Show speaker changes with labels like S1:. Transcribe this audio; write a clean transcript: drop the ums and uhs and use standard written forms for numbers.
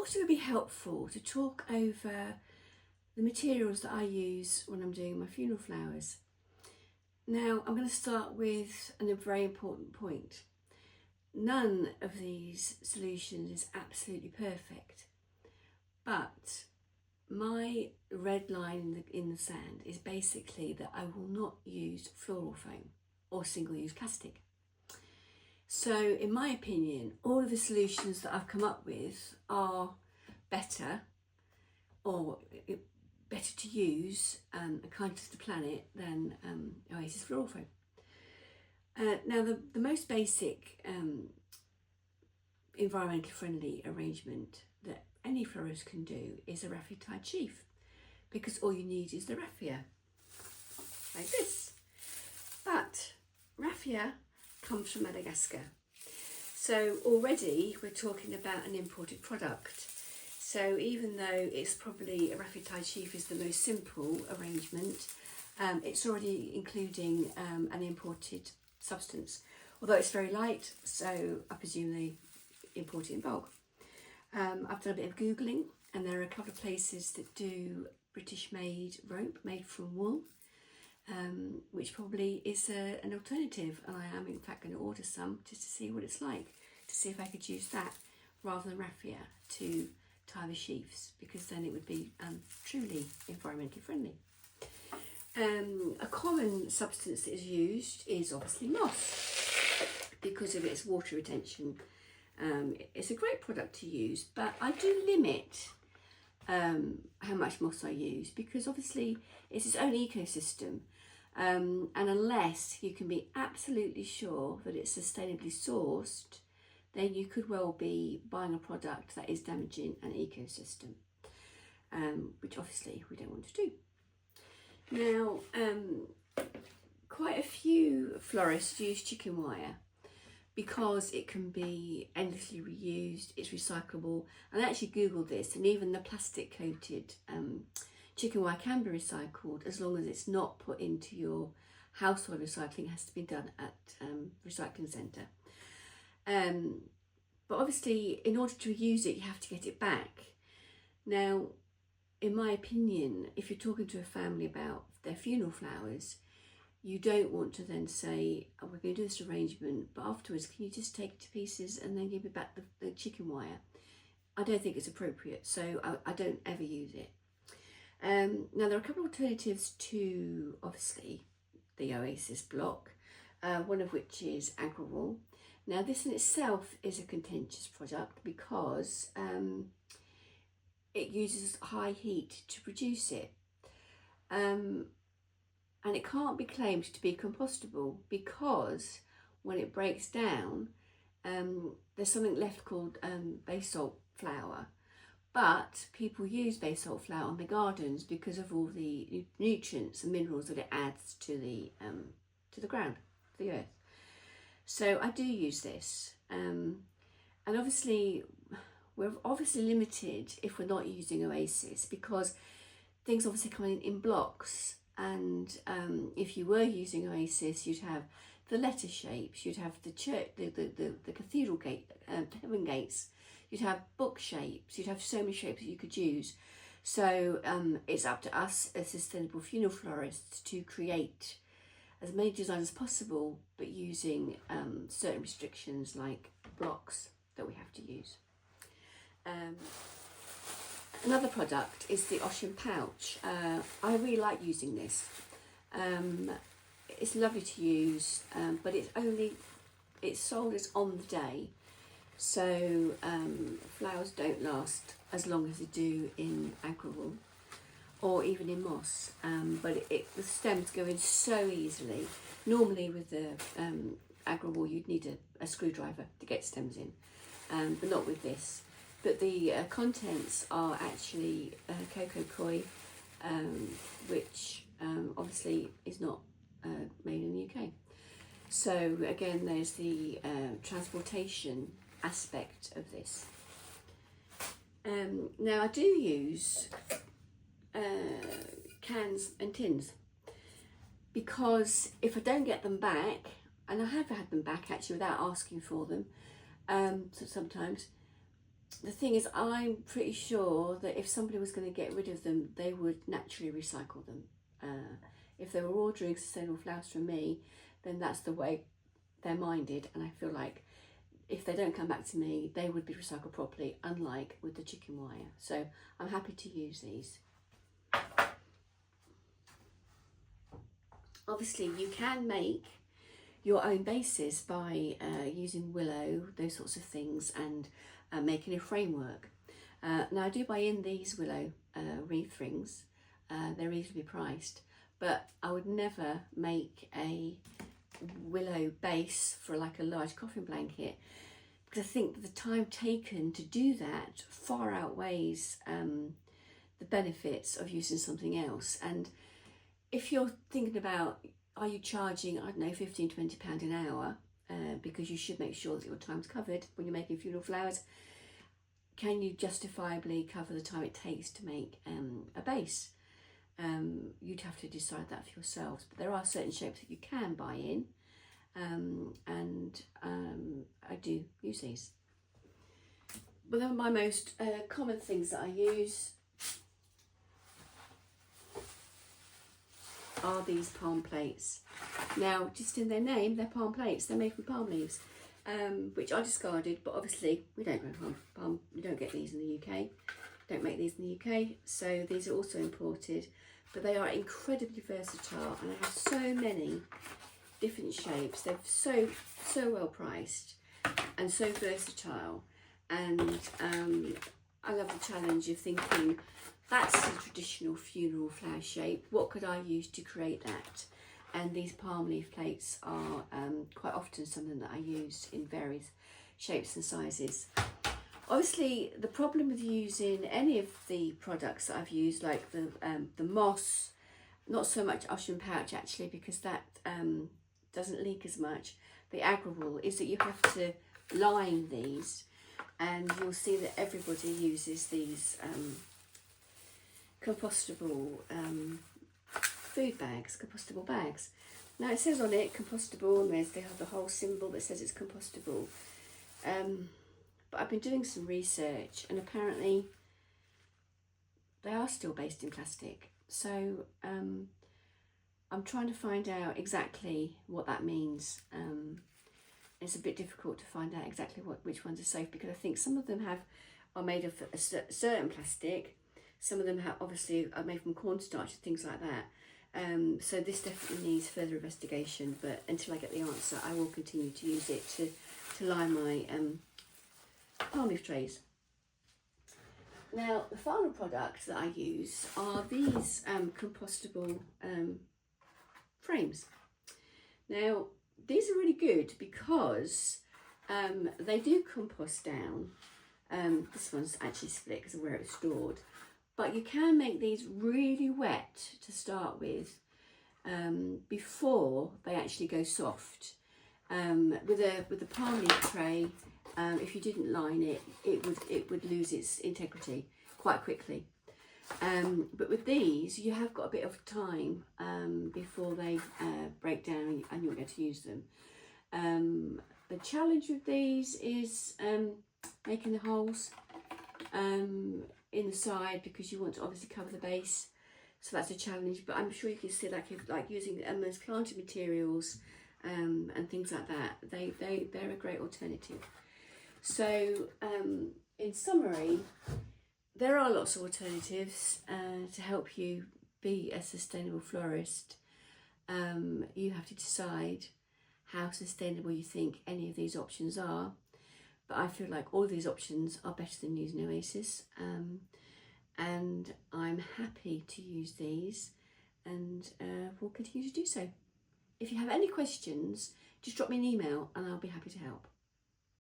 S1: thought it would be helpful to talk over the materials that I use when I'm doing my funeral flowers. Now, I'm going to start with a very important point. None of these solutions is absolutely perfect, but my red line in the sand is basically that I will not use floral foam or single-use plastic. So in my opinion, all of the solutions that I've come up with are better, or better to use and kinder to the planet than Oasis floral foam. Now the most basic environmentally friendly arrangement that any florist can do is a raffia tied sheaf, because all you need is the raffia, like this. But raffia comes from Madagascar, so already we're talking about an imported product. So even though it's probably a raffia tied sheaf is the most simple arrangement, it's already including an imported substance, although it's very light, so I presume they import it in bulk. I've done a bit of Googling, and there are a couple of places that do British made rope made from wool, which probably is an alternative, and I am in fact going to order some just to see what it's like, to see if I could use that rather than raffia to tie the sheaves, because then it would be truly environmentally friendly. A common substance that is used is obviously moss, because of its water retention. It's a great product to use, but I do limit how much moss I use, because obviously it's its own ecosystem, and unless you can be absolutely sure that it's sustainably sourced, then you could well be buying a product that is damaging an ecosystem, which obviously we don't want to do. Now, quite a few florists use chicken wire because it can be endlessly reused, it's recyclable, and I actually googled this, and even the plastic coated chicken wire can be recycled as long as it's not put into your household recycling. It has to be done at recycling centre. But obviously in order to reuse it you have to get it back. Now in my opinion, if you're talking to a family about their funeral flowers, you don't want to then say, oh, we're going to do this arrangement, but afterwards can you just take it to pieces and then give me back the chicken wire? I don't think it's appropriate, so I don't ever use it. Now there are a couple of alternatives to obviously the Oasis block, one of which is AgraWool. Now this in itself is a contentious product because it uses high heat to produce it, and it can't be claimed to be compostable because when it breaks down there's something left called basalt flour, but people use basalt flour on their gardens because of all the nutrients and minerals that it adds to the ground, the earth. So I do use this, and obviously we're limited if we're not using Oasis, because things obviously come in blocks, and if you were using Oasis you'd have the letter shapes, you'd have the church, the cathedral gate, heaven gates, you'd have book shapes, you'd have so many shapes that you could use. So it's up to us as sustainable funeral florists to create as many designs as possible, but using certain restrictions like blocks that we have to use. Another product is the OshunPouch. I really like using this. It's lovely to use, but it's sold as on the day, so flowers don't last as long as they do in AgraWool or even in moss, but the stems go in so easily. Normally with the AgraWool you'd need a screwdriver to get stems in, but not with this. But the contents are actually coco coir, which obviously is not made in the UK. So again, there's the transportation aspect of this. Now I do use cans and tins, because if I don't get them back, and I have had them back actually without asking for them, so sometimes, the thing is, I'm pretty sure that if somebody was going to get rid of them, they would naturally recycle them. If they were ordering sustainable flowers from me, then that's the way they're minded, and I feel like if they don't come back to me, they would be recycled properly, unlike with the chicken wire. So I'm happy to use these. Obviously, you can make your own bases by using Willow, those sorts of things, and making a framework. Now I do buy in these Willow wreath rings. They're reasonably priced, but I would never make a Willow base for like a large coffin blanket, because I think the time taken to do that far outweighs the benefits of using something else. And if you're thinking about, are you charging, I don't know, £15–20 an hour, because you should make sure that your time's covered when you're making funeral flowers, can you justifiably cover the time it takes to make a base? You'd have to decide that for yourselves, but there are certain shapes that you can buy in, and I do use these. One of my most common things that I use are these palm plates. Now, just in their name, they're palm plates. They're made from palm leaves, which I discarded, but obviously we don't grow palm. You don't get these in the UK. Don't make these in the UK, so these are also imported. But they are incredibly versatile, and I have so many different shapes. They're so well priced and so versatile, and I love the challenge of thinking, that's a traditional funeral flower shape, what could I use to create that? And these palm leaf plates are quite often something that I use in various shapes and sizes. Obviously, the problem with using any of the products that I've used, like the moss, not so much OshunPouch actually, because that doesn't leak as much, the AgraWool, is that you have to line these, and you'll see that everybody uses these compostable food bags, compostable bags. Now it says on it compostable, and they have the whole symbol that says it's compostable. But I've been doing some research, and apparently they are still based in plastic. So I'm trying to find out exactly what that means. It's a bit difficult to find out exactly which ones are safe, because I think some of them are made of a certain plastic. Some of them obviously are made from cornstarch and things like that. So this definitely needs further investigation, but until I get the answer, I will continue to use it to line my palm leaf trays. Now, the final product that I use are these compostable frames. Now, these are really good because they do compost down. This one's actually split because of where it's stored. But you can make these really wet to start with before they actually go soft. With a palm leaf tray, if you didn't line it, it would lose its integrity quite quickly. But with these, you have got a bit of time before they break down and you'll get to use them. The challenge with these is making the holes in the side, because you want to obviously cover the base, so that's a challenge. But I'm sure you can see, like using those planted materials and things like that, they're a great alternative. So in summary, there are lots of alternatives to help you be a sustainable florist. You have to decide how sustainable you think any of these options are. But I feel like all of these options are better than using Oasis. And I'm happy to use these, and will continue to do so. If you have any questions, just drop me an email and I'll be happy to help.